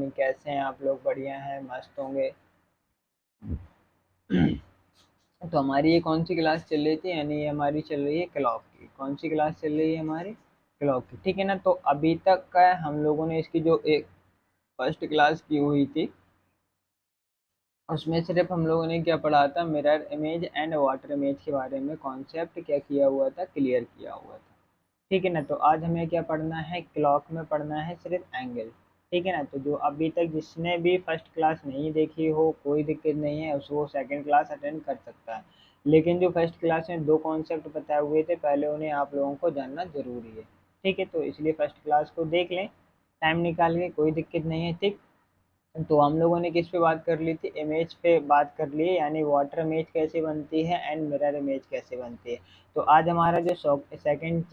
Morning, कैसे हैं आप लोग? बढ़िया हैं, मस्त होंगे। तो हमारी ये कौन सी क्लास चल रही थी? यानी ये हमारी चल रही है क्लॉक की। कौन सी क्लास चल रही है हमारी? क्लॉक की, ठीक है ना। तो अभी तक का हम लोगों ने इसकी जो एक फर्स्ट क्लास की हुई थी, उसमें सिर्फ हम लोगों ने क्या पढ़ा था, mirror image and water image के बारे में कॉन्सेप्ट क्या किया हुआ था, क्लियर किया हुआ था, ठीक है ना। तो आज हमें क्या पढ़ना है, क्लॉक में पढ़ना है सिर्फ एंगल, ठीक है ना। तो जो अभी तक जिसने भी फर्स्ट क्लास नहीं देखी हो, कोई दिक्कत नहीं है, उसको वो सेकंड क्लास अटेंड कर सकता है। लेकिन जो फर्स्ट क्लास में दो कॉन्सेप्ट बताए हुए थे, पहले उन्हें आप लोगों को जानना जरूरी है, ठीक है। तो इसलिए फर्स्ट क्लास को देख लें टाइम निकाल के, कोई दिक्कत नहीं है, ठीक। तो हम लोगों ने किस पे बात कर ली थी? इमेज पे बात कर ली है, यानी वाटर इमेज कैसे बनती है एंड मिरर इमेज कैसे बनती है। तो आज हमारा जो सेकंड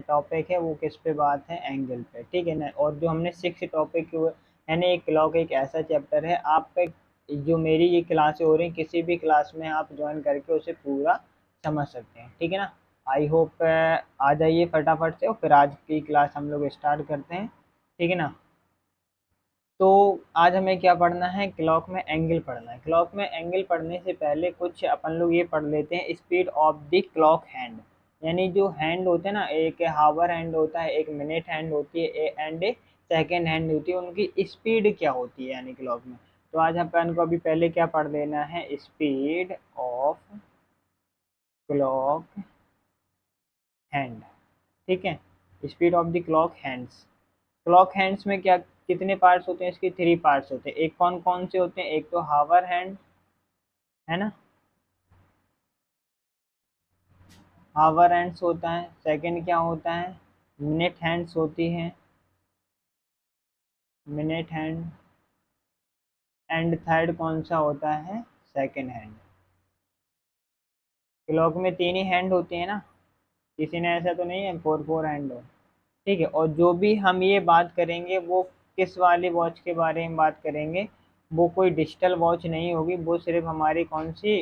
टॉपिक है वो किस पे बात है? एंगल पे, ठीक है ना। और जो हमने सिक्स टॉपिक, यानी एक क्लॉक एक ऐसा चैप्टर है, आप पे जो मेरी ये क्लासें हो रही, किसी भी क्लास में आप ज्वाइन करके उसे पूरा समझ सकते हैं, ठीक है ना। आई होप आ जाइए फटाफट से, और फिर आज की क्लास हम लोग स्टार्ट करते हैं, ठीक है ना। तो आज हमें क्या पढ़ना है? क्लॉक में एंगल पढ़ना है। क्लॉक में एंगल पढ़ने से पहले कुछ अपन लोग ये पढ़ लेते हैं, speed of the clock hand. यानी जो हैंड होते हैं ना, एक हावर हैंड होता है, एक मिनट हैंड होती है, एंड एक सेकेंड हैंड होती है, उनकी स्पीड क्या होती है यानी क्लॉक में। तो आज अपन को अभी पहले क्या पढ़ लेना है? स्पीड ऑफ क्लॉक हैंड, ठीक है। Speed of the clock hands. Clock hands में क्या कितने पार्ट्स होते हैं? इसके थ्री पार्ट्स होते हैं। एक कौन कौन से होते हैं? एक तो हावर हैंड है ना, हावर हैंड्स होता है। सेकंड क्या होता है? मिनट हैंड्स होती है, मिनट हैंड। एंड थर्ड कौन सा होता है? Second hand. क्लॉक में तीन ही हैंड होती है ना, किसी ने ऐसा तो नहीं है फोर फोर हैंड हो, ठीक है। और जो भी हम ये बात करेंगे वो किस वाली वॉच के बारे में बात करेंगे? वो कोई डिजिटल वॉच नहीं होगी, वो सिर्फ हमारी कौन सी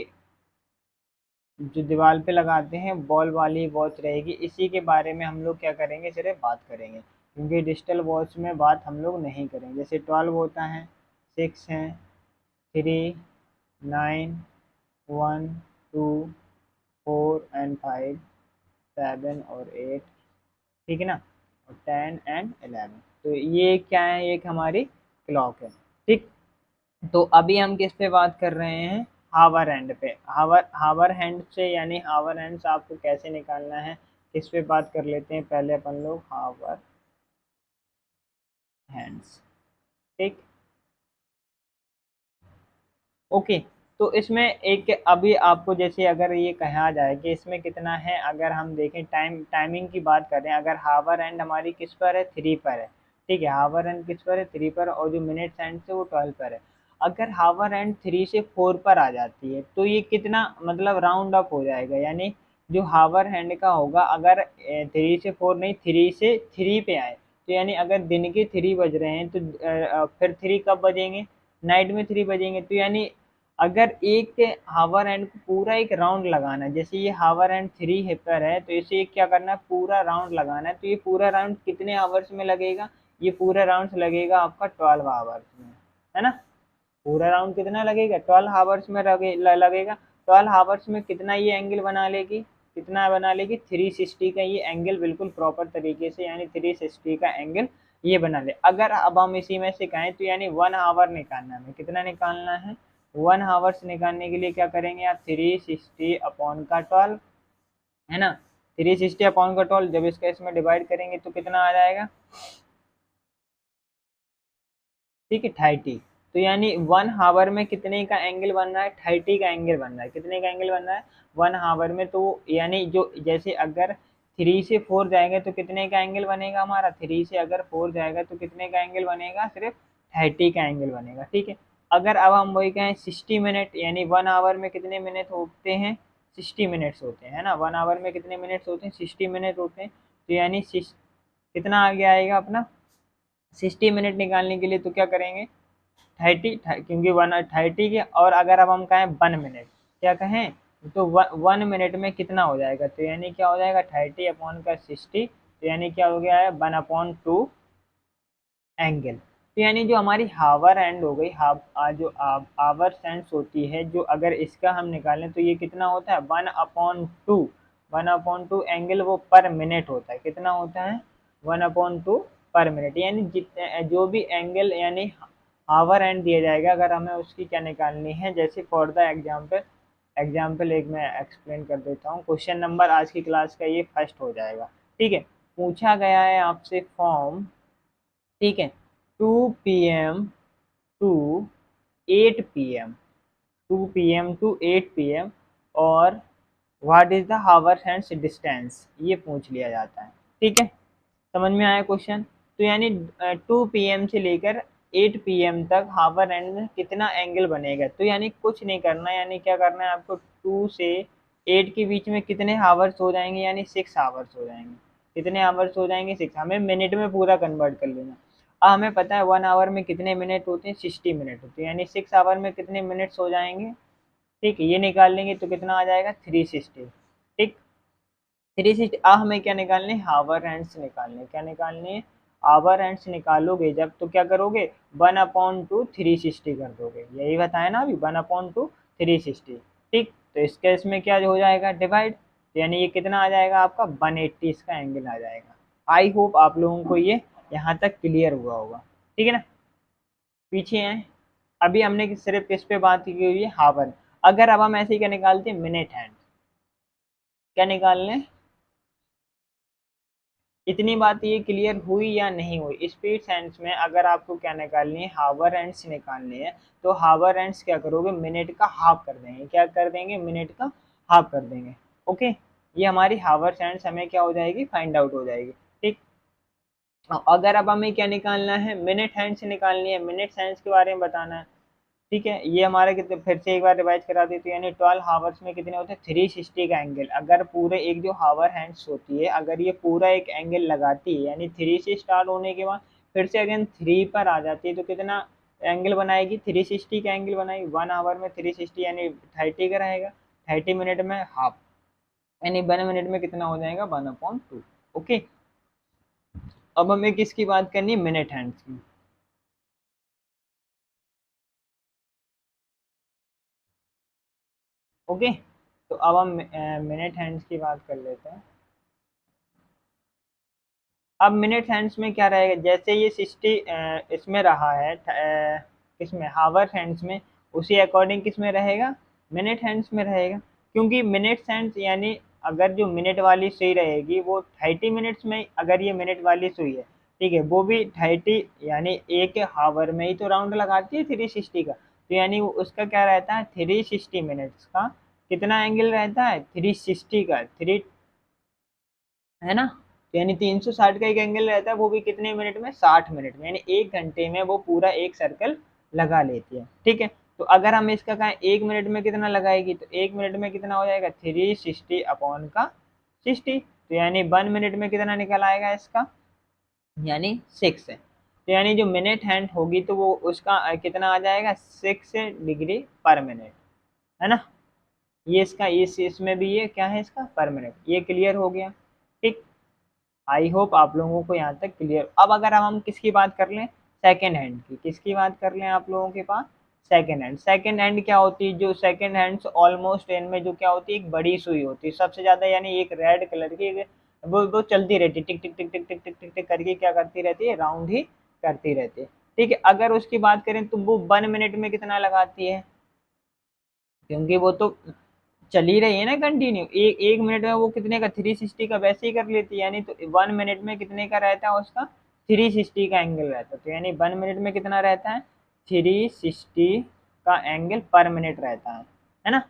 जो दीवार पे लगाते हैं बॉल वाली वॉच रहेगी। इसी के बारे में हम लोग क्या करेंगे, सिर्फ बात करेंगे, क्योंकि डिजिटल वॉच में बात हम लोग नहीं करेंगे। जैसे 12 होता है, 6 है, 3, 9, 1, 2, 4 एंड 5, 7 और 8, ठीक है ना, और 10 एंड 11। तो ये क्या है? एक हमारी क्लॉक है, ठीक। तो अभी हम किस पे बात कर रहे हैं? हावर हैंड पे। हावर हैंड से, यानी हावर हैंड्स आपको कैसे निकालना है, किस पे बात कर लेते हैं पहले अपन लोग? हावर हैंड्स, ठीक, ओके। तो इसमें एक अभी आपको जैसे अगर ये कहा जाए कि इसमें कितना है, अगर हम देखें टाइमिंग की बात करें, अगर हावर हैंड हमारी किस पर है? 3 पर है, ठीक है। हावर हैंड किस पर है? 3 पर। और जो मिनट हैंड से वो 12 पर है। अगर हावर हैंड 3 से 4 पर आ जाती है तो ये कितना, मतलब राउंड अप हो जाएगा, यानी जो हावर हैंड का होगा, अगर 3 से 4 नहीं, 3 से 3 पे आए, तो यानी अगर दिन के 3 बज रहे हैं तो फिर 3 कब बजेंगे? नाइट में 3 बजेंगे। तो यानी अगर एक हावर एंड को पूरा एक राउंड लगाना है, जैसे ये हावर एंड 3 है पर है, तो इसे क्या करना है? पूरा राउंड लगाना है। तो ये पूरा राउंड कितने आवर्स में लगेगा? ये पूरा राउंड लगेगा आपका 12 आवर्स में, है ना। पूरा राउंड कितना लगेगा? 12 आवर्स में लगेगा। 12 आवर्स में कितना ये एंगल बना लेगी? कितना बना लेगी? 360 का ये एंगल बिल्कुल प्रॉपर तरीके से, यानी 360 का एंगल ये बना ले। अगर अब हम इसी में से कहें तो यानी 1 आवर निकालना है, कितना निकालना है? 1 आवर्स निकालने के लिए क्या करेंगे आप? 360 अपॉन का 12, है ना। 360 अपॉन का 12, जब इसका इसमें डिवाइड करेंगे तो कितना आ जाएगा? ठीक है, 30। तो यानी 1 हावर में कितने का एंगल बन रहा है? 30 का एंगल बन रहा है। कितने का एंगल बन रहा है 1 हावर में? तो यानी जो जैसे अगर 3 से 4 जाएंगे तो कितने का एंगल बनेगा हमारा? 3 से अगर 4 जाएगा तो कितने का एंगल बनेगा? सिर्फ 30 का एंगल बनेगा, ठीक है। अगर अब हम वही कहें 60 मिनट, यानी 1 आवर में कितने मिनट होते हैं? 60 मिनट्स होते हैं, है ना। 1 आवर में कितने मिनट्स होते हैं? 60 मिनट होते हैं। तो यानी कितना आगे आएगा अपना? 60 मिनट निकालने के लिए तो क्या करेंगे? 30, क्योंकि 130 के, और अगर अब हम कहें 1 मिनट, क्या कहें, तो 1 मिनट में कितना हो जाएगा? तो यानी क्या हो जाएगा? 30 अपॉन का 60, तो यानी क्या हो गया है? 1/2 एंगल, तो यानी जो हमारी हावर एंड हो गई, जो आवर सेंस होती है, जो अगर इसका हम निकालें तो ये कितना होता है 1/2। 1/2 एंगल वो पर मिनट होता है, कितना होता है 1/2 पर मिनट। यानी जितने जो भी एंगल यानी हावर एंड दिया जाएगा, अगर हमें उसकी क्या निकालनी है, जैसे फॉर द एग्जाम्पल एक मैं एक्सप्लेन कर देता हूँ। क्वेश्चन नंबर आज की क्लास का ये फर्स्ट हो जाएगा, ठीक है। पूछा गया है आपसे फॉर्म, ठीक है, 2 PM to 8 PM, 2 PM to 8 PM, और what is the hour hands distance, ये पूछ लिया जाता है, ठीक है। समझ में आया क्वेश्चन। तो यानी 2 PM से लेकर 8 PM तक हावर एंड में कितना एंगल बनेगा, तो यानी कुछ नहीं करना, यानी क्या करना है आपको, 2 से 8 के बीच में कितने हावर्स हो जाएंगे, यानी 6 हावर्स हो जाएंगे। कितने हावर्स हो जाएंगे 6, हमें मिनट में पूरा कन्वर्ट कर लेना। अब हमें पता है 1 आवर में कितने मिनट होते हैं, 60 मिनट होते हैं, यानी 6 आवर में कितने मिनट्स हो जाएंगे, ठीक है। ये निकाल लेंगे तो कितना आ जाएगा 360, ठीक। 360। अब हमें क्या निकालने, हावर हैंड्स निकालने, क्या निकालने, हावर हैंड्स निकालोगे जब तो क्या करोगे 1/2 360 कर दोगे, यही बताया ना अभी 1/2 360, ठीक। तो इस केस में क्या हो जाएगा डिवाइड, तो यानी ये कितना आ जाएगा आपका 180 इसका एंगल आ जाएगा। आई होप आप लोगों को ये यहाँ तक क्लियर हुआ होगा, ठीक है ना। पीछे हैं, अभी हमने सिर्फ किस पे बात की हुई है, हावर। अगर अब हम ऐसे ही क्या निकालते हैं, मिनट हैंड, क्या निकाल लें, इतनी बात ये क्लियर हुई या नहीं हुई। स्पीड सेंस में अगर आपको क्या निकालनी है, हावर एंड्स निकालनी है, तो हावर एंड्स क्या करोगे, मिनट का हाफ कर देंगे, क्या कर देंगे, मिनट का हाफ कर देंगे, ओके। ये हमारी हावर एंड्स हमें क्या हो जाएगी, फाइंड आउट हो जाएगी, ठीक। अगर अब हमें क्या निकालना है, मिनट हैंड्स निकालनी है, मिनट हैंड्स के बारे में बताना है, ठीक है। ये हमारे कितने, फिर से एक बार रिवाइज करा देते हैं, यानी 12 हावर्स में कितने होते हैं 360 का एंगल। अगर पूरे एक जो हावर हैंड्स होती है, अगर ये पूरा एक एंगल लगाती है, यानी 3 से स्टार्ट होने के बाद फिर से अगेन 3 पर आ जाती है, तो कितना एंगल बनाएगी, 360 का एंगल बनाएगी। 1 आवर में 360 यानी 30 का रहेगा, 30 मिनट में हाफ, यानी 1 मिनट में कितना हो जाएगा 1/2, ओके। अब हमें किसकी बात करनी है, मिनट हैंड्स की, ओके। तो अब हम मिनट हैंड्स की बात कर लेते हैं। अब मिनट हैंड्स में क्या रहेगा, जैसे ये 60 इसमें रहा है, किसमें, हावर हैंड्स में, उसी अकॉर्डिंग किसमें रहेगा, मिनट हैंड्स में रहेगा। क्योंकि मिनट हैंड्स यानी अगर जो मिनट वाली सुई रहेगी वो 30 मिनट्स में, अगर ये मिनट वाली सुई है, ठीक है, वो भी 30 यानी एक हावर में ही तो राउंड लगाती है 360 का, तो यानी उसका क्या रहता है 360 मिनट्स का कितना एंगल रहता है, 360 का, थ्री, है ना। तो यानी 360 का एक एंगल रहता है, वो भी कितने मिनट में, 60 मिनट में, यानी 1 घंटे में वो पूरा एक सर्कल लगा लेती है, ठीक है। तो अगर हम इसका कहें 1 मिनट में कितना लगाएगी, तो 1 मिनट में कितना हो जाएगा 360 अपॉन का 60, तो यानी 1 मिनट में कितना निकल आएगा इसका, यानी 6 है। तो यानी जो मिनट हैंड होगी तो वो उसका कितना आ जाएगा 6 डिग्री पर मिनट, है ना। ये इसका इसमें भी ये क्या है इसका पर मिनट, ये क्लियर हो गया, ठीक। आई होप आप लोगों को यहाँ तक क्लियर। अब अगर हम किसकी बात कर लें, सेकेंड हैंड की, किसकी बात कर लें आप लोगों के पास, सेकेंड हैंड। सेकेंड हैंड क्या होती है, जो सेकेंड हैंड ऑलमोस्ट एंड में जो क्या होती है, एक बड़ी सुई होती है सबसे ज्यादा, यानी एक रेड कलर की, वो चलती रहती है, टिक टिक टिक टिक टिक टिक टिक टिक करके क्या करती रहती है, राउंड ही करती रहती है, ठीक है। अगर उसकी बात करें तो वो 1 मिनट में कितना लगाती है, क्योंकि वो तो चल ही रही है ना कंटिन्यू, एक एक मिनट में वो कितने का 360 का वैसे ही कर लेती है, यानी तो 1 मिनट में कितने का रहता है उसका 360 का एंगल रहता है, तो यानी 1 मिनट में कितना रहता है 360 का एंगल पर मिनट रहता है ना।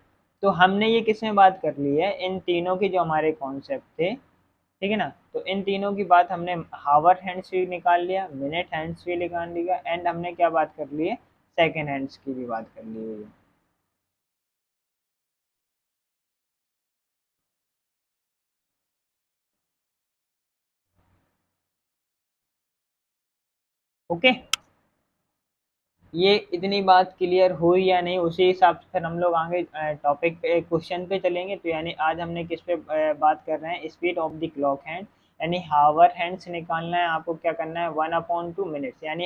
तो हमने ये किस में बात कर ली है, इन तीनों की जो हमारे कॉन्सेप्ट थे, ठीक है ना। तो इन तीनों की बात हमने हावर हैंड्स भी निकाल लिया, मिनट हैंड्स भी निकाल लिया, एंड हमने क्या बात कर ली है, सेकेंड हैंड्स की भी बात कर ली हुई है, ओके। ये इतनी बात क्लियर हुई या नहीं, उसी हिसाब से फिर हम लोग आगे टॉपिक पे क्वेश्चन पे चलेंगे। तो यानी आज हमने किस पे बात कर रहे हैं, speed of the clock hand, यानी हावर हैंड्स निकालना है आपको, क्या करना है 1/2 मिनट्स, यानी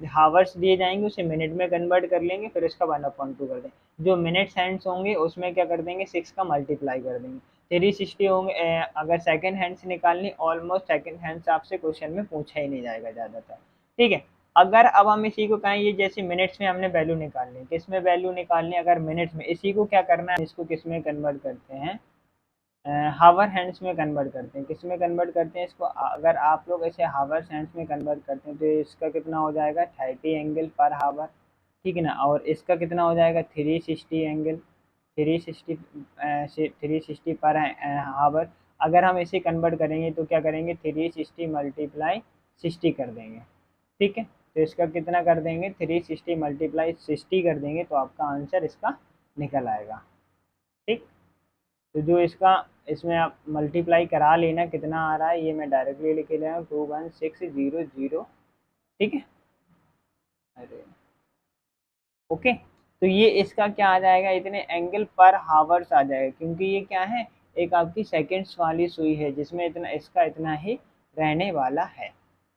हावर्स दिए जाएंगे उसे मिनट में कन्वर्ट कर लेंगे, फिर इसका 1/2 कर देंगे। जो मिनट्स हैंड्स होंगे उसमें क्या कर देंगे, 6 का मल्टीप्लाई कर देंगे। 360 होंगे। अगर सेकंड हैंड्स निकालनी, ऑलमोस्ट सेकंड हैंड्स आपसे क्वेश्चन में पूछा ही नहीं जाएगा ज़्यादातर। ठीक है। अगर अब हम इसी को कहें, ये जैसे मिनट्स में हमने वैल्यू निकालनी है, किस में वैल्यू निकालनी है, अगर मिनट्स में, इसी को क्या करना है, इसको किस में कन्वर्ट करते हैं, हावर हैंड्स में कन्वर्ट करते हैं। किस में कन्वर्ट करते हैं इसको, अगर आप लोग इसे हावर हैंड्स में कन्वर्ट करते हैं तो इसका कितना हो जाएगा, 30 एंगल पर हावर। ठीक है ना। और इसका कितना हो जाएगा, 360 एंगल, 360 360 पर हावर। अगर हम इसे कन्वर्ट करेंगे तो क्या करेंगे, 360 मल्टीप्लाई 60 कर देंगे। ठीक है। तो इसका कितना कर देंगे, 360 मल्टीप्लाई 60 कर देंगे तो आपका आंसर इसका निकल आएगा। ठीक। तो जो इसका, इसमें आप मल्टीप्लाई करा लेना कितना आ रहा है, ये मैं डायरेक्टली लिख ले रहा हूँ, 21600। ठीक है। अरे ओके। तो ये इसका क्या आ जाएगा, इतने एंगल पर हावर्स आ जाएगा, क्योंकि ये क्या है, एक आपकी सेकेंड्स वाली सुई है जिसमें इतना, इसका इतना ही रहने वाला है।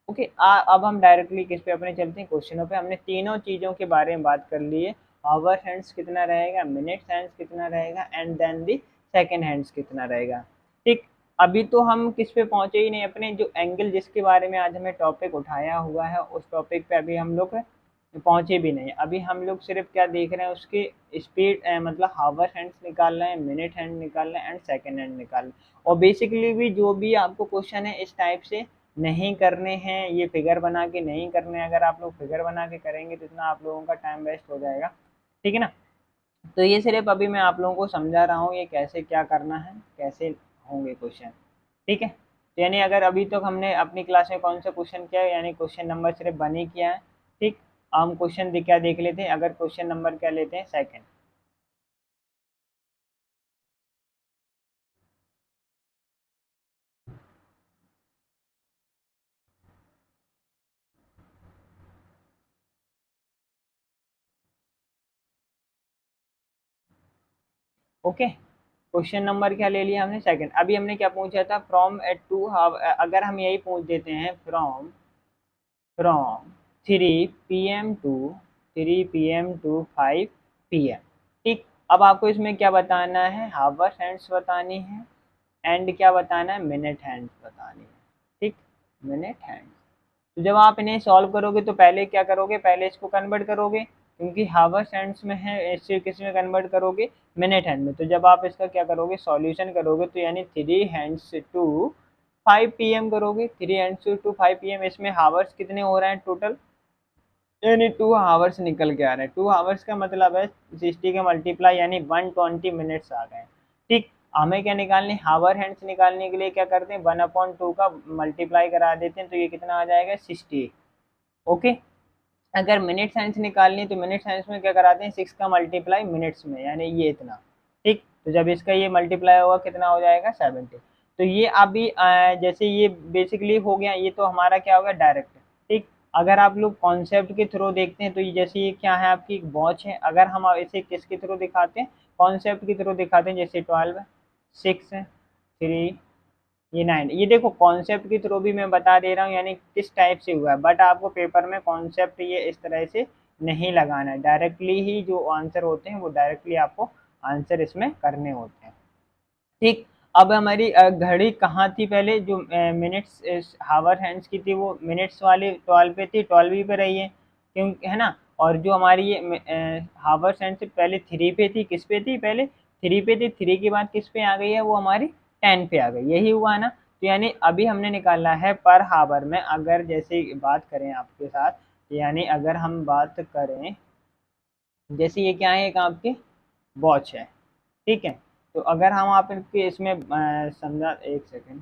ओके। अब हम डायरेक्टली किस पे अपने चलते हैं, क्वेश्चनों पे। हमने तीनों चीज़ों के बारे में बात कर ली है। आवर हैंड्स कितना रहेगा, मिनट्स हैंड्स कितना रहेगा, and then the second hands कितना रहेगा। ठीक। अभी तो हम किस पे पहुंचे ही नहीं, अपने जो एंगल जिसके बारे में आज हमें टॉपिक उठाया हुआ है उस टॉपिक पे अभी हम लोग पहुंचे भी नहीं। अभी हम लोग सिर्फ क्या देख रहे हैं, उसकी स्पीड, मतलब हावर हैंड्स निकाल रहे हैं, मिनट हैंड निकाल रहे हैं, एंड सेकेंड हैंड निकाल रहे हैं। और बेसिकली भी जो भी आपको क्वेश्चन है इस टाइप से नहीं करने हैं, ये फिगर बना के नहीं करने हैं। अगर आप लोग फिगर बना के करेंगे तो इतना आप लोगों का टाइम वेस्ट हो जाएगा। ठीक है ना। तो ये सिर्फ अभी मैं आप लोगों को समझा रहा हूँ ये कैसे क्या करना है, कैसे होंगे क्वेश्चन। ठीक है। तो यानी अगर अभी तक हमने अपनी क्लास में कौन सा क्वेश्चन किया है, यानी क्वेश्चन नंबर सिर्फ वन ही किया है। ठीक। हम क्वेश्चन क्या देख लेते हैं, अगर क्वेश्चन नंबर क्या लेते हैं, सेकंड। ओके। क्वेश्चन नंबर क्या ले लिया हमने, सेकंड। अभी हमने क्या पूछा था, फ्रॉम एट टू हाव, अगर हम यही पूछ देते हैं, from from 3 PM to 5 PM। ठीक। अब आपको इसमें क्या बताना है, हावर हैंड्स बतानी है, एंड क्या बताना है, मिनट हैंड्स बतानी है। ठीक। Minute hands. तो जब आप इन्हें सॉल्व करोगे तो पहले क्या करोगे, पहले इसको कन्वर्ट करोगे, क्योंकि हावर हैंड्स में है, इससे किस में कन्वर्ट करोगे, मिनट हैंड में। तो जब आप इसका क्या करोगे, सॉल्यूशन करोगे, तो यानी 3 हैंड्स टू 5 PM करोगे। 3 हैंड्स टू 5 PM, इसमें हावर्स कितने हो रहे हैं टोटल, यानी 2 हावर्स निकल के आ रहे हैं। 2 हावर्स का मतलब है 60 के मल्टीप्लाई, यानी 120 मिनट्स आ गए। ठीक। हमें क्या निकालनी, हावर हैंड्स निकालने के लिए क्या करते हैं, 1/2 का मल्टीप्लाई करा देते हैं, तो ये कितना आ जाएगा, 60। ओके। अगर मिनट साइंस निकालनी तो मिनट साइंस में क्या कराते हैं, 6 का मल्टीप्लाई मिनट्स में, यानी ये इतना। ठीक। तो जब इसका ये मल्टीप्लाई होगा कितना हो जाएगा, 70। तो ये अभी जैसे ये बेसिकली हो गया, ये तो हमारा क्या होगा, डायरेक्ट। ठीक। अगर आप लोग कॉन्सेप्ट के थ्रू देखते हैं तो ये जैसे ये क्या है, आपकी एक वॉच है। अगर हम इसे किसके थ्रू दिखाते हैं, कॉन्सेप्ट के थ्रू दिखाते हैं, जैसे 12, 6, 3, ये 9, ये देखो कॉन्सेप्ट के थ्रू भी मैं बता दे रहा हूँ, यानी किस टाइप से हुआ है। बट आपको पेपर में कॉन्सेप्ट ये इस तरह से नहीं लगाना है, डायरेक्टली ही जो आंसर होते हैं वो डायरेक्टली आपको आंसर इसमें करने होते हैं। ठीक। अब हमारी घड़ी कहाँ थी पहले, जो मिनट्स हावर हैंड्स की थी वो मिनट्स वाली 12 पे थी, 12 ही पे रही है, क्यों, है ना। और जो हमारी ये हावर हैंड से पहले 3 पे थी, किस पे थी, पहले 3 पे थी, 3 के बाद किस पे आ गई है, वो हमारी 10 पे आ गई, यही हुआ ना। तो यानी अभी हमने निकाला है पर हावर में, अगर जैसे बात करें आपके साथ, यानी अगर हम बात करें, जैसे ये क्या है, एक आपकी वॉच है। ठीक है। तो अगर हम आपके इसमें समझा, एक सेकेंड।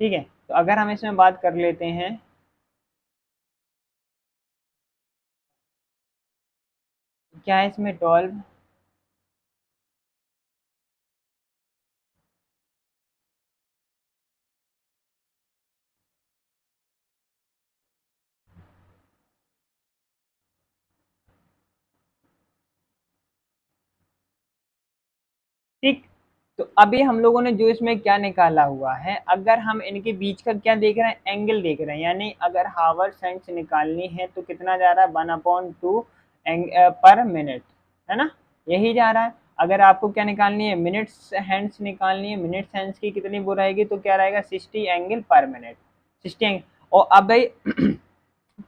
ठीक है। तो अगर हम इसमें बात कर लेते हैं, क्या है इसमें, 12। ठीक। तो अभी हम लोगों ने जो इसमें क्या निकाला हुआ है, अगर हम इनके बीच का क्या देख रहे हैं, एंगल देख रहे हैं, यानी अगर हावर सेंस निकालनी है तो कितना जा रहा है, 1/2 पर मिनट, है ना, यही जा रहा है। अगर आपको क्या निकालनी है, मिनट्स हैंड्स निकालनी है, मिनट्स हैंड्स की कितनी वो रहेगी, तो क्या रहेगा, 60 एंगल पर मिनट, 60 एंगल। और अब भाई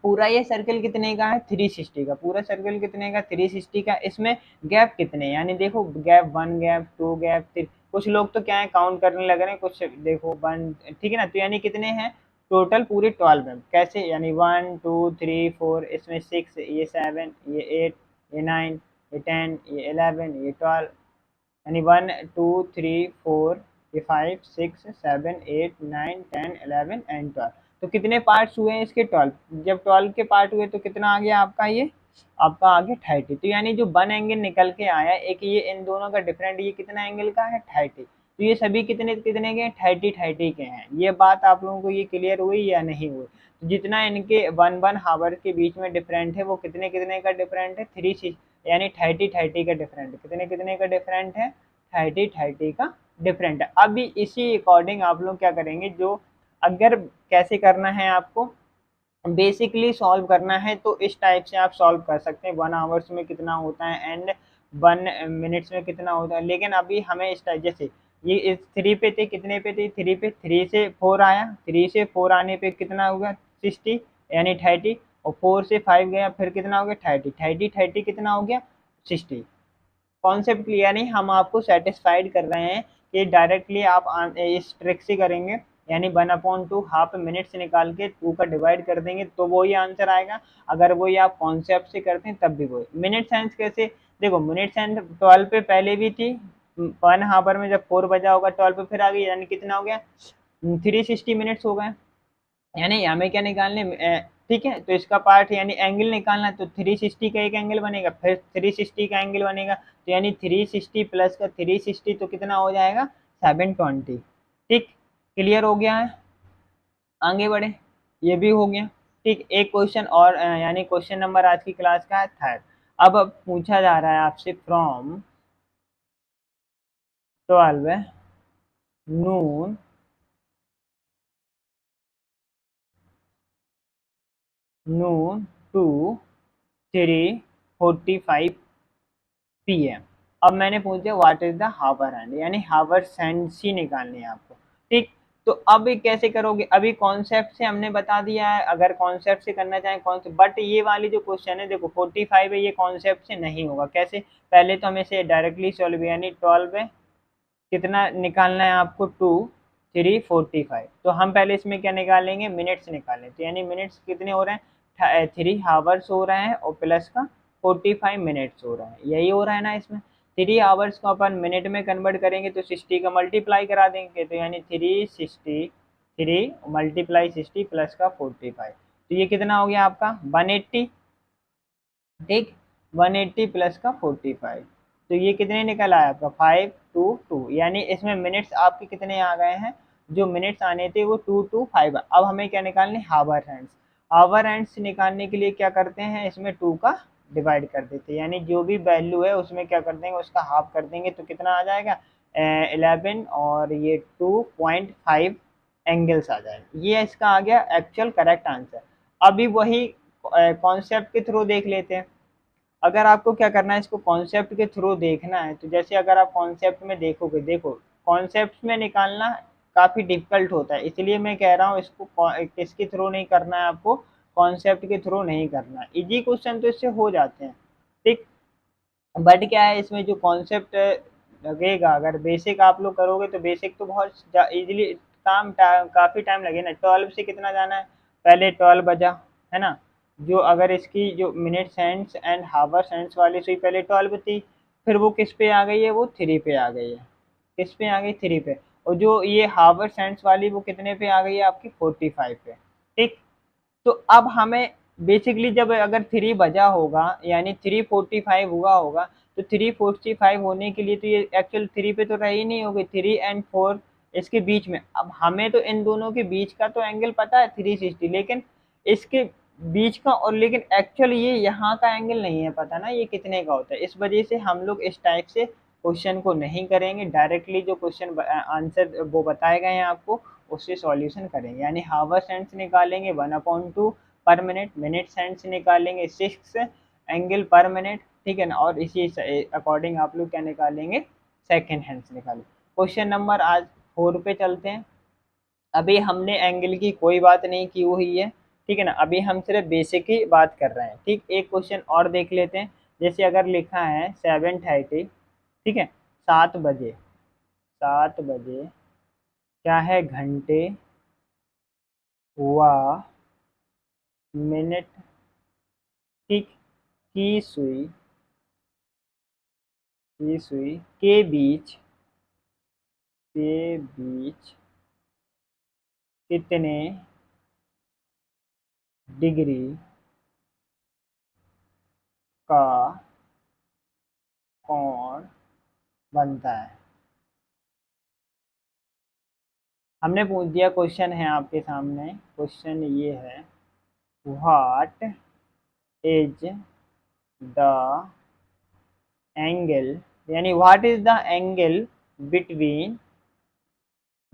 पूरा ये सर्कल कितने का है, 360 का, पूरा सर्कल कितने का, 360 का। इसमें गैप कितने, यानी देखो गैप 1 गैप 2 गैप 3, कुछ लोग तो क्या है काउंट करने लग रहे हैं, कुछ देखो 1, ठीक है ना, तो यानी कितने हैं टोटल पूरे 12 में, कैसे, यानी 1 2 3 4, इसमें 6, ये 7, ये 8, ये 9, ये 10, ये 11, ये 12, यानी 1 2 3 4, ये 5 6 7 8 9 10 11 एंड 12। तो कितने पार्ट्स हुए हैं इसके, 12। जब 12 के पार्ट हुए तो कितना आ गया आपका, ये आपका आ गया 30। तो यानी जो 1 एंगल निकल के आया, एक ये इन दोनों का डिफरेंट, ये कितना एंगल का है, 30। तो ये सभी कितने कितने के, 30 के हैं। ये बात आप लोगों को ये क्लियर हुई या नहीं हुई। तो जितना इनके 1 हावर के बीच में डिफरेंट है, वो कितने कितने का डिफरेंट है, 3 यानी 30 का डिफरेंट, कितने कितने का डिफरेंट है, 30 का डिफरेंट है। अभी इसी अकॉर्डिंग आप लोग क्या करेंगे, जो अगर कैसे करना है आपको बेसिकली सॉल्व करना है, तो इस टाइप से आप सॉल्व कर सकते हैं, 1 आवर्स में कितना होता है एंड 1 मिनट्स में कितना होता है। लेकिन अभी हमें इस टाइप, जैसे ये इस 3 पे थे, कितने पे थे, 3 पे, 3 से 4 आया, 3 से 4 आने पे कितना होगा, 60 यानी 30, और 4 से 5 गया, फिर कितना हो गया, 30 कितना हो गया, 60। कॉन्सेप्ट क्लियर नहीं, हम आपको सेटिस्फाइड कर रहे हैं कि डायरेक्टली आप इस ट्रिक से करेंगे, यानी 1/2 हाफ मिनट से निकाल के 2 का डिवाइड कर देंगे तो वही आंसर आएगा। अगर वही आप कॉन्सेप्ट से करते हैं तब भी वही। मिनट सेंस कैसे, देखो मिनट सेंस 12 पे पहले भी थी, 1 हावर में जब 4 बजा होगा 12 पे फिर आ गई, यानी कितना हो गया, 360 मिनट्स हो गए। यानी हमें क्या निकालने, ठीक है, तो इसका पार्ट यानी एंगल निकालना है, तो 360 का एक एंगल बनेगा, फिर 360 का एंगल बनेगा, तो यानी 360 प्लस का 360 तो कितना हो जाएगा, 720। ठीक, क्लियर हो गया है, आगे बढ़े, ये भी हो गया। ठीक, एक क्वेश्चन और, यानी क्वेश्चन नंबर आज की क्लास का है 3rd। अब पूछा जा रहा है आपसे, from 12 noon noon to 3:45 PM। अब मैंने पूछा what is the hour hand, यानी हावर हैंड्स ही निकालनी है आपको। ठीक, तो अब ये कैसे करोगे, अभी कॉन्सेप्ट से हमने बता दिया है, अगर कॉन्सेप्ट से करना चाहें कॉन्सेप्ट, बट ये वाली जो क्वेश्चन है देखो 45 है, ये कॉन्सेप्ट से नहीं होगा। कैसे, पहले तो हमें से डायरेक्टली सॉल्व, यानी 12 है, कितना निकालना है आपको, 2 3:45। तो हम पहले इसमें क्या निकालेंगे, मिनट्स निकालें, तो यानी मिनट्स कितने हो रहे हैं, 3 हावर्स हो रहे हैं और प्लस का 45 मिनट्स हो रहे हैं, यही हो रहा है ना इसमें। 3 आवर्स को अपन मिनट में कन्वर्ट करेंगे तो 60 का मल्टीप्लाई करा देंगे, तो यानी 360, 3 मल्टीप्लाई 60 प्लस का 45, तो ये कितना हो गया आपका 180। ठीक, 180 प्लस का 45, तो ये कितने निकल आया आपका 522, यानी इसमें मिनट्स आपके कितने आ गए हैं, जो मिनट्स आने थे वो 225। अब हमें क्या निकालने, हावर हैंड्स। हावर हैंड्स निकालने के लिए क्या करते हैं, इसमें 2 का डिवाइड कर देते हैं, यानी जो भी वैल्यू है उसमें क्या कर देंगे, उसका हाफ कर देंगे, तो कितना आ जाएगा 11, और ये 2.5 एंगल्स आ जाएंगे। ये इसका आ गया एक्चुअल करेक्ट आंसर। अभी वही कॉन्सेप्ट के थ्रू देख लेते हैं। अगर आपको क्या करना है, इसको कॉन्सेप्ट के थ्रू देखना है, तो जैसे अगर आप कॉन्सेप्ट में देखोगे, देखो कॉन्सेप्ट में निकालना काफ़ी डिफिकल्ट होता है, इसलिए मैं कह रहा हूँ इसको किसके थ्रू नहीं करना है आपको, कॉन्सेप्ट के थ्रू नहीं करना है। इजी क्वेश्चन तो इससे हो जाते हैं। ठीक, बट क्या है इसमें जो कॉन्सेप्ट लगेगा, अगर बेसिक आप लोग करोगे तो बेसिक तो बहुत इजीली काफ़ी टाइम लगे ना। 12 से कितना जाना है, पहले 12 बजा, है ना, जो अगर इसकी जो मिनट सेंट्स एंड हावर सेंट्स वाली सुई पहले 12 थी, फिर वो किस पे आ गई है, वो 3 पे आ गई है, किस पे आ गई, 3 पे। और जो ये हावर सेंट्स वाली वो कितने पे आ गई है आपकी, 45 पे। ठीक, तो अब हमें बेसिकली जब अगर 3 बजा होगा, यानी 3:45 हुआ होगा, तो 3:45 होने के लिए तो ये एक्चुअल 3 पे तो रही नहीं होगी, 3 एंड 4 इसके बीच में। अब हमें तो इन दोनों के बीच का तो एंगल पता है 360, लेकिन इसके बीच का, और लेकिन एक्चुअल ये यहाँ का एंगल नहीं है पता ना, ये कितने का होता है। इस वजह से हम लोग इस टाइप से क्वेश्चन को नहीं करेंगे, डायरेक्टली जो क्वेश्चन आंसर वो बताए गए हैं आपको उससे सॉल्यूशन करेंगे। यानी हावर सेंस निकालेंगे 1/2 पर मिनट, मिनट सेंस निकालेंगे 6 एंगल पर मिनट, ठीक है ना। और इसी अकॉर्डिंग आप लोग क्या निकालेंगे, सेकेंड हैंड्स निकालेंगे। क्वेश्चन नंबर आज 4 पे चलते हैं। अभी हमने एंगल की कोई बात नहीं की हुई है, ठीक है ना। अभी हम सिर्फ बेसिक ही बात कर रहे हैं, ठीक। एक क्वेश्चन और देख लेते हैं। जैसे अगर लिखा है 7:30, ठीक है, 7 बजे, 7 बजे क्या है, घंटे व मिनट, ठीक, की सुई, की सुई के बीच कितने डिग्री का कोण बनता है। हमने पूछ दिया, क्वेश्चन है आपके सामने, क्वेश्चन ये है, व्हाट इज द एंगल, यानी what is the angle between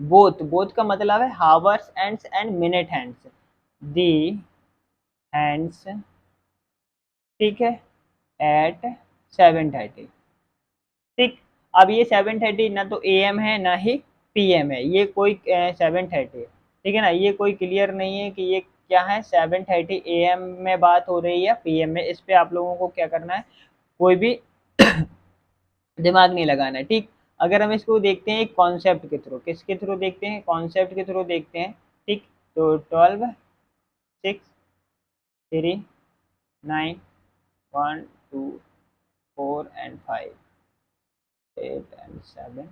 both, both का मतलब है hours ends and minute hands, the hands, ठीक है, एट 7:30, ठीक। अब ये 7:30 ना तो AM है ना ही PM है, ये कोई 7:30 है, ठीक है ना। ये कोई क्लियर नहीं है कि ये क्या है, 7:30 AM में बात हो रही है या PM में। इस पे आप लोगों को क्या करना है, कोई भी दिमाग नहीं लगाना है, ठीक। अगर हम इसको देखते हैं एक कॉन्सेप्ट के थ्रू, किसके थ्रू देखते हैं, कॉन्सेप्ट के थ्रू देखते हैं, ठीक। तो 12, 6, 3, 9, 1, 2, 4 एंड 5, 8 एंड 7,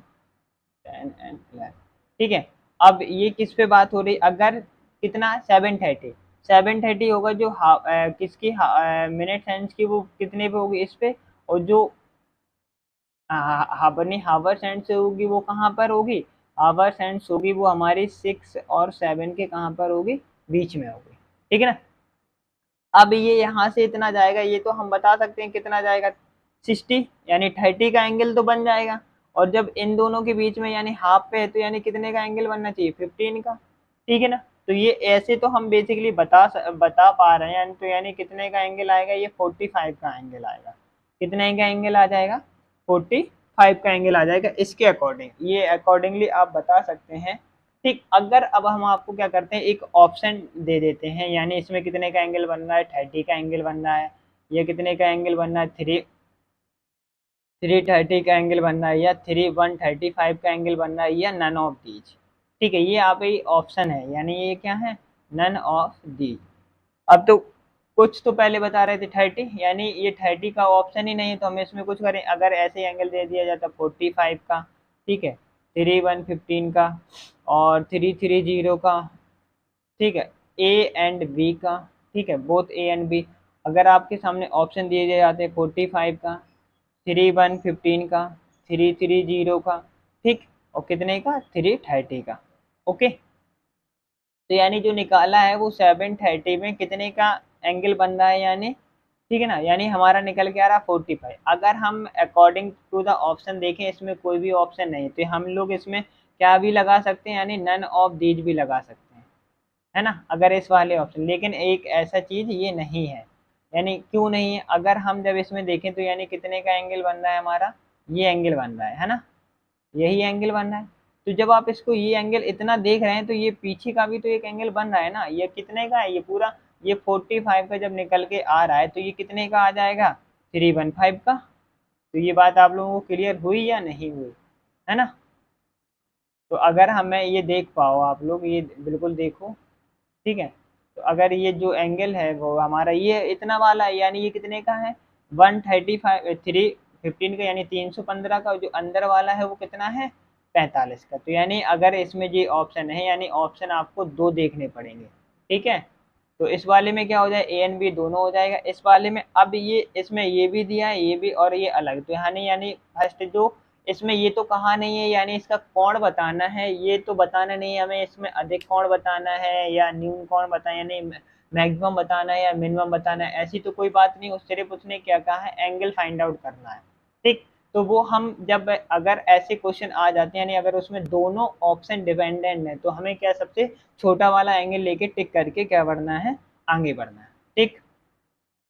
10 एंड 11, ठीक है। अब ये किस पे बात हो रही, अगर कितना 7:30, 7:30 होगा जो किसकी मिनट हैंड्स की, वो कितने पे होगी, इस पे। और जो अपनी हावर सेंड्स होगी वो कहाँ पर होगी, हावर सेंड्स होगी वो हमारी 6 और 7 के कहाँ पर होगी, बीच में होगी, ठीक है ना। अब ये यहाँ से इतना जाएगा, ये तो हम बता सकते हैं कितना जाएगा, 60, यानी 30 का एंगल तो बन जाएगा। और जब इन दोनों के बीच में यानी हाफ पे है तो यानी कितने का एंगल बनना चाहिए, 15 का, ठीक है ना। तो ये ऐसे तो हम बेसिकली बता पा रहे हैं, तो यानी कितने का एंगल आएगा, ये 45 का एंगल आएगा। कितने का एंगल आ जाएगा, 45 का एंगल आ जाएगा। इसके अकॉर्डिंग, ये अकॉर्डिंगली आप बता सकते हैं, ठीक। अगर अब हम आपको क्या करते हैं, एक ऑप्शन दे देते हैं, यानी इसमें कितने का एंगल बन रहा है, 30 का एंगल बन रहा है, ये कितने का एंगल बन रहा है, 330 का एंगल बन रहा है, या 135 का एंगल बन रहा है, या नन ऑफ दीज, ठीक है। ये आप ही ऑप्शन है, यानी ये क्या है, नन ऑफ दीज। अब तो कुछ तो पहले बता रहे थे 30, यानी ये 30 का ऑप्शन ही नहीं है, तो हम इसमें कुछ करें, अगर ऐसे एंगल दे दिया जाता 45 का, ठीक है, 3115 का, और 330 का, ठीक है, ए एंड बी का, ठीक है, बोथ ए एंड बी। अगर आपके सामने ऑप्शन दिए जाते 45 का, 3115 का, 330 का, ठीक, और कितने का, 330 का, ओके। तो यानी जो निकाला है वो 7:30 में कितने का एंगल बन रहा है, यानी, ठीक है ना, यानी हमारा निकल के आ रहा 45। अगर हम अकॉर्डिंग टू द ऑप्शन देखें, इसमें कोई भी ऑप्शन नहीं, तो हम लोग इसमें क्या भी लगा सकते हैं, यानी नन ऑफ दीज भी लगा सकते हैं, है ना, अगर इस वाले ऑप्शन। लेकिन एक ऐसा चीज ये नहीं है, यानी क्यों नहीं है, अगर हम जब इसमें देखें तो यानी कितने का एंगल बन रहा है हमारा, ये एंगल बन रहा है ना, यही एंगल बन रहा है। तो जब आप इसको ये एंगल इतना देख रहे हैं तो ये पीछे का भी तो एक एंगल बन रहा है ना, ये कितने का है, ये पूरा, ये 45 का जब निकल के आ रहा है तो ये कितने का आ जाएगा, 315 का। तो ये बात आप लोगों को क्लियर हुई या नहीं हुई, है ना। तो अगर हमें ये देख पाओ आप लोग, ये बिल्कुल देखो, ठीक है। तो अगर ये जो एंगल है वो हमारा ये इतना वाला है, यानी ये कितने का है, 135, 315 का, यानी 315 का। जो अंदर वाला है वो कितना है, 45 का। तो यानी अगर इसमें ये ऑप्शन है, यानी ऑप्शन आपको दो देखने पड़ेंगे, ठीक है। तो इस वाले में क्या हो जाए, ए एंड बी दोनों हो जाएगा इस वाले में। अब ये इसमें ये भी दिया है, ये भी, और ये अलग, तो यानी फर्स्ट जो इसमें ये तो कहा नहीं है, यानी इसका कोण बताना है, ये तो बताना नहीं है हमें, इसमें अधिक कोण बताना है या न्यून कोण बताना, यानी मैक्सिमम बताना है या मिनिमम बताना है, ऐसी तो कोई बात नहीं। उस सिर्फ उसने क्या कहा है, एंगल फाइंड आउट करना है, ठीक। तो वो हम जब अगर ऐसे क्वेश्चन आ जाते हैं, यानी अगर उसमें दोनों ऑप्शन डिपेंडेंट है, तो हमें क्या सबसे छोटा वाला एंगल लेके टिक करके क्या बढ़ना है, आगे बढ़ना है। ठीक,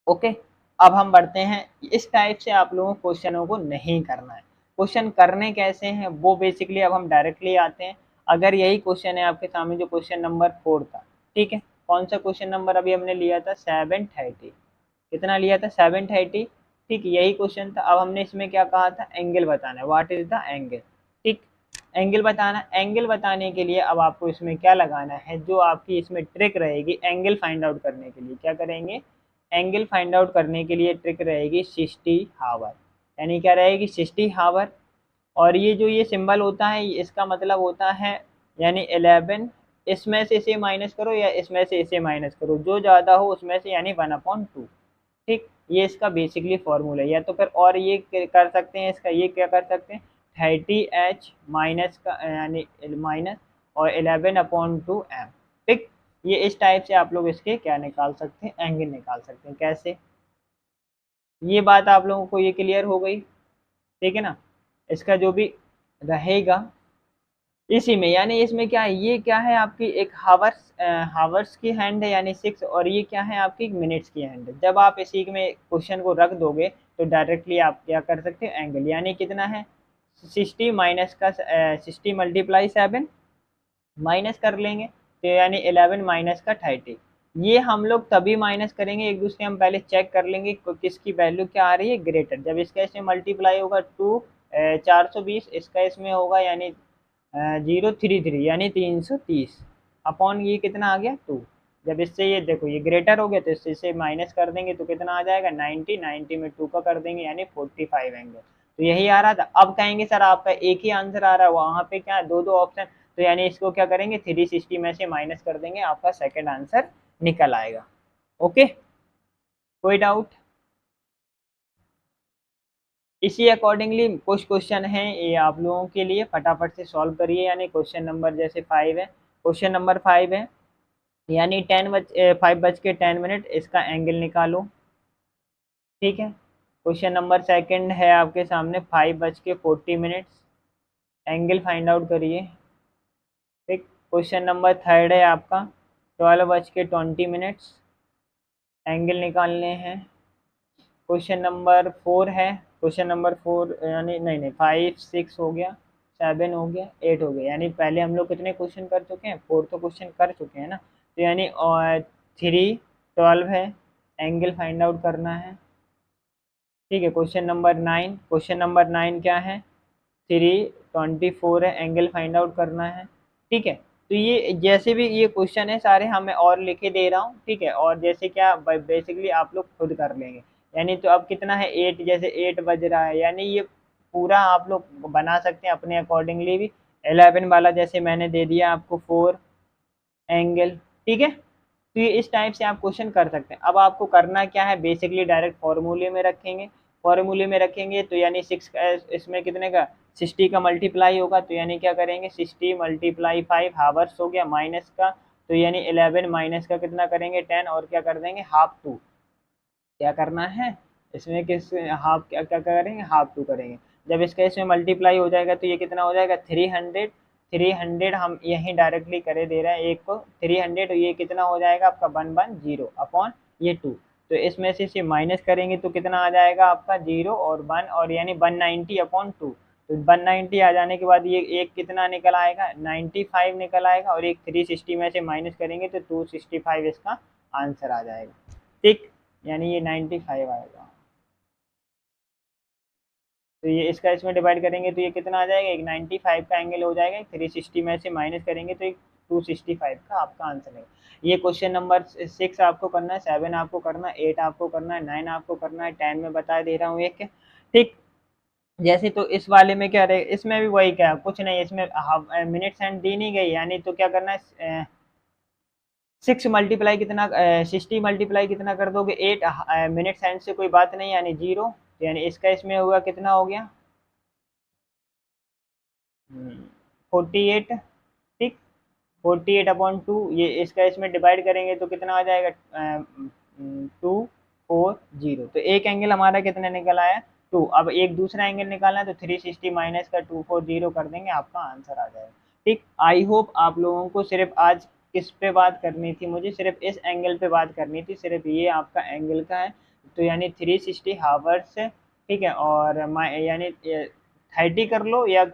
ओके। अब हम बढ़ते हैं, इस टाइप से आप लोगों को क्वेश्चनों को नहीं करना है। क्वेश्चन करने कैसे हैं वो बेसिकली अब हम डायरेक्टली आते हैं। अगर यही क्वेश्चन है आपके सामने जो क्वेश्चन नंबर 4 था, ठीक है, कौन सा क्वेश्चन नंबर अभी हमने लिया था, 730, कितना लिया था, 730। ठीक, यही क्वेश्चन था। अब हमने इसमें क्या कहा था, एंगल बताना है, व्हाट इज द एंगल। ठीक, एंगल बताना, एंगल बताने के लिए अब आपको इसमें क्या लगाना है, जो आपकी इसमें ट्रिक रहेगी एंगल फाइंड आउट करने के लिए, क्या करेंगे, एंगल फाइंड आउट करने के लिए ट्रिक रहेगी 60 हावर, यानी क्या रहेगी, 60 हावर। और ये जो ये सिंबल होता है, इसका मतलब होता है यानी 11, इसमें से इसे माइनस करो या इसमें से इसे माइनस करो, जो ज़्यादा हो उसमें से, यानी 1/2। ठीक, ये इसका बेसिकली फॉर्मूला है। या तो फिर और ये कर सकते हैं, इसका ये क्या कर सकते हैं, 30h माइनस का यानी माइनस और 11/2m। ठीक, ये इस टाइप से आप लोग इसके क्या निकाल सकते हैं, एंगल निकाल सकते हैं। कैसे, ये बात आप लोगों को ये क्लियर हो गई, ठीक है ना। इसका जो भी रहेगा इसी में, यानी इसमें क्या है, ये क्या है आपकी एक हावर्स, हावर्स की हैंड है यानी 6, और ये क्या है आपकी मिनट्स की हैंड है। जब आप इसी में क्वेश्चन को रख दोगे तो डायरेक्टली आप क्या कर सकते हो, एंगल, यानी कितना है 60 माइनस का 60 मल्टीप्लाई 7 माइनस कर लेंगे, तो यानी 11 माइनस का 30। ये हम लोग तभी माइनस करेंगे, एक दूसरे हम पहले चेक कर लेंगे किसकी वैल्यू क्या आ रही है ग्रेटर। जब इसका इसमें मल्टीप्लाई होगा 2 420, इसका इसमें होगा यानी 033 यानी 330 अपॉन ये कितना आ गया 2। जब इससे ये देखो ये ग्रेटर हो गया तो इससे इसे माइनस कर देंगे तो कितना आ जाएगा 90, 90 में 2 का कर देंगे यानी 45 एंगल। तो यही आ रहा था। अब कहेंगे सर आपका एक ही आंसर आ रहा है, वहाँ पे क्या है दो दो ऑप्शन, तो यानी इसको क्या करेंगे 360 में से माइनस कर देंगे, आपका सेकंड आंसर निकल आएगा। ओके, कोई डाउट। इसी अकॉर्डिंगली कुछ क्वेश्चन हैं ये आप लोगों के लिए, फटाफट से सॉल्व करिए। यानी क्वेश्चन नंबर जैसे 5 है, क्वेश्चन नंबर 5 है, यानी 5:10 इसका एंगल निकालो। ठीक है, क्वेश्चन नंबर सेकंड है आपके सामने 5:40, एंगल फाइंड आउट करिए। ठीक, क्वेश्चन नंबर थर्ड है आपका 12:20, एंगल निकालने हैं। क्वेश्चन नंबर 4 है, क्वेश्चन नंबर 4 यानी नहीं नहीं 5 6 हो गया, 7 हो गया, 8 हो गया, यानी पहले हम लोग कितने क्वेश्चन कर चुके हैं, 4 तो क्वेश्चन कर चुके हैं ना। तो यानी और 3 12 है, एंगल फाइंड आउट करना है। ठीक है, क्वेश्चन नंबर 9, क्वेश्चन नंबर 9 क्या है, 3:24 है, एंगल फाइंड आउट करना है। ठीक है, तो ये जैसे भी ये क्वेश्चन है सारे हमें और लिखे दे रहा हूँ, ठीक है, और जैसे क्या बेसिकली आप लोग खुद कर लेंगे। यानी तो अब कितना है 8, जैसे 8 बज रहा है, यानी ये पूरा आप लोग बना सकते हैं अपने अकॉर्डिंगली भी। 11 वाला जैसे मैंने दे दिया आपको 4 एंगल। ठीक है, तो ये इस टाइप से आप क्वेश्चन कर सकते हैं। अब आपको करना क्या है, बेसिकली डायरेक्ट फॉर्मूले में रखेंगे, फॉर्मूले में रखेंगे तो यानी 6 का इसमें कितने का 60 का मल्टीप्लाई होगा, तो यानी क्या करेंगे 60 मल्टीप्लाई 5 हावर्स हो गया, माइनस का तो यानी 11 माइनस का कितना करेंगे 10, और क्या कर देंगे हाफ 2। क्या करना है इसमें, किस हाफ क्या क्या करेंगे, हाफ 2 करेंगे। जब इसका इसमें मल्टीप्लाई हो जाएगा तो ये कितना हो जाएगा 300, 300 हम यहीं डायरेक्टली करे दे रहे हैं एक को 300, ये कितना हो जाएगा आपका 110 अपॉन ये 2। तो इसमें से इसे माइनस करेंगे तो कितना आ जाएगा आपका 0 और 1, और यानी 190/2। तो 190 आ जाने के बाद ये एक कितना निकल आएगा 95 निकल आएगा, और एक 360 में से माइनस करेंगे तो 265 इसका आंसर आ जाएगा। ठीक, यानी ये 95 आएगा। तो ये इसका इसमें डिवाइड करेंगे तो ये कितना आ जाएगा, एक 95 का एंगल हो जाएगा, 360 में से माइनस करेंगे तो एक 265 का आपका आंसर है। ये क्वेश्चन नंबर 6 आपको करना है, 7 आपको करना है, 8 आपको करना है, 9 आपको करना है, 10 में बता दे रहा हूँ एक। ठीक, जैसे तो इस वाले में क्या रहे, इसमें भी वही क्या कुछ नहीं, इसमें मिनट सेंड दी नहीं गई, यानी तो क्या करना है 6 मल्टीप्लाई कितना 60 मल्टीप्लाई कितना कर दोगे 8, मिनट सेंड से कोई बात नहीं यानी 0, यानी इसका इसमें होगा कितना हो गया 48। ठीक, 48/2, ये इसका इसमें डिवाइड करेंगे तो कितना आ जाएगा 240। तो एक एंगल हमारा कितना निकल आया 2। अब एक दूसरा एंगल निकालना है तो 360 माइनस का 240 कर देंगे, आपका आंसर आ जाएगा। ठीक, आई होप आप लोगों को सिर्फ आज किस पे बात करनी थी, मुझे सिर्फ इस एंगल पे बात करनी थी, सिर्फ ये आपका एंगल का है, तो यानी 360 हावर्स, ठीक है, और यानी 30 कर लो या